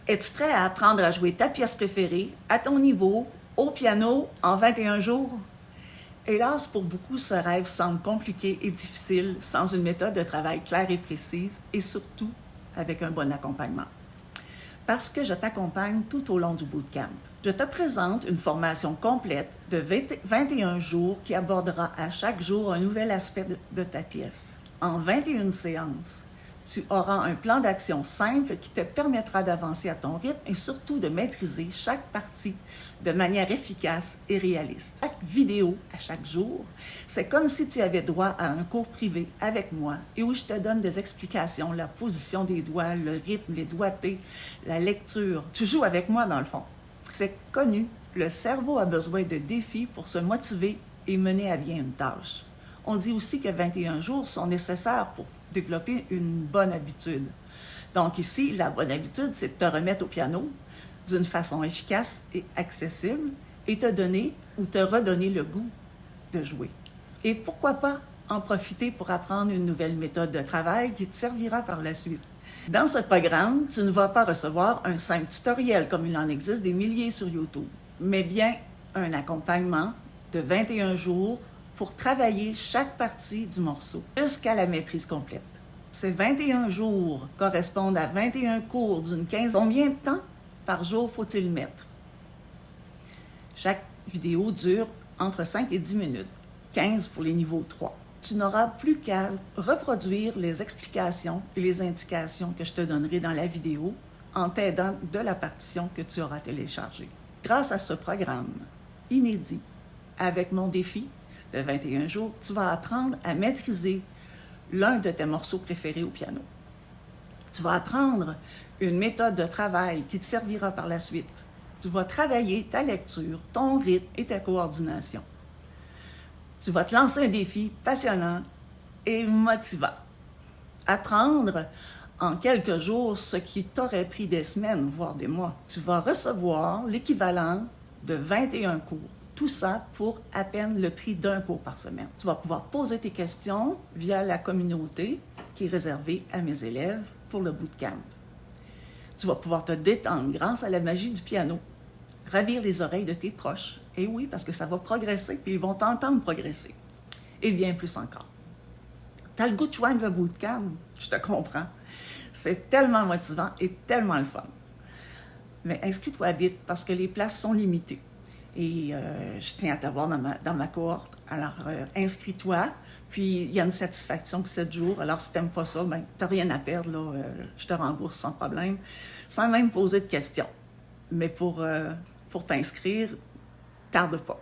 Es-tu prêt à apprendre à jouer ta pièce préférée, à ton niveau, au piano, en 21 jours? Hélas, pour beaucoup, ce rêve semble compliqué et difficile sans une méthode de travail claire et précise et surtout avec un bon accompagnement. Parce que je t'accompagne tout au long du bootcamp. Je te présente une formation complète de 21 jours qui abordera à chaque jour un nouvel aspect de ta pièce. En 21 séances, tu auras un plan d'action simple qui te permettra d'avancer à ton rythme et surtout de maîtriser chaque partie de manière efficace et réaliste. Chaque vidéo à chaque jour, c'est comme si tu avais droit à un cours privé avec moi et où je te donne des explications, la position des doigts, le rythme, les doigtés, la lecture. Tu joues avec moi dans le fond. C'est connu, le cerveau a besoin de défis pour se motiver et mener à bien une tâche. On dit aussi que 21 jours sont nécessaires pour développer une bonne habitude. Donc ici, la bonne habitude, c'est de te remettre au piano d'une façon efficace et accessible et te donner ou te redonner le goût de jouer. Et pourquoi pas en profiter pour apprendre une nouvelle méthode de travail qui te servira par la suite. Dans ce programme, tu ne vas pas recevoir un simple tutoriel comme il en existe des milliers sur YouTube, mais bien un accompagnement de 21 jours pour travailler chaque partie du morceau jusqu'à la maîtrise complète. Ces 21 jours correspondent à 21 cours d'une quinzaine. Combien de temps par jour faut-il mettre? Chaque vidéo dure entre 5 et 10 minutes, 15 pour les niveaux 3. Tu n'auras plus qu'à reproduire les explications et les indications que je te donnerai dans la vidéo en t'aidant de la partition que tu auras téléchargée. Grâce à ce programme inédit, avec mon défi de 21 jours, tu vas apprendre à maîtriser l'un de tes morceaux préférés au piano. Tu vas apprendre une méthode de travail qui te servira par la suite. Tu vas travailler ta lecture, ton rythme et ta coordination. Tu vas te lancer un défi passionnant et motivant. Apprendre en quelques jours ce qui t'aurait pris des semaines, voire des mois. Tu vas recevoir l'équivalent de 21 cours. Tout ça pour à peine le prix d'un cours par semaine. Tu vas pouvoir poser tes questions via la communauté qui est réservée à mes élèves pour le bootcamp. Tu vas pouvoir te détendre grâce à la magie du piano, ravir les oreilles de tes proches. Et oui, parce que ça va progresser, puis ils vont t'entendre progresser. Et bien plus encore. Tu as le goût de joindre le bootcamp? Je te comprends. C'est tellement motivant et tellement le fun. Mais inscris-toi vite parce que les places sont limitées. Et je tiens à t'avoir dans ma cohorte. Alors, inscris-toi. Puis, il y a une satisfaction pour 7 jours. Alors, si tu n'aimes pas ça, ben, tu n'as rien à perdre. Là, je te rembourse sans problème, sans même poser de questions. Mais pour t'inscrire, tarde pas.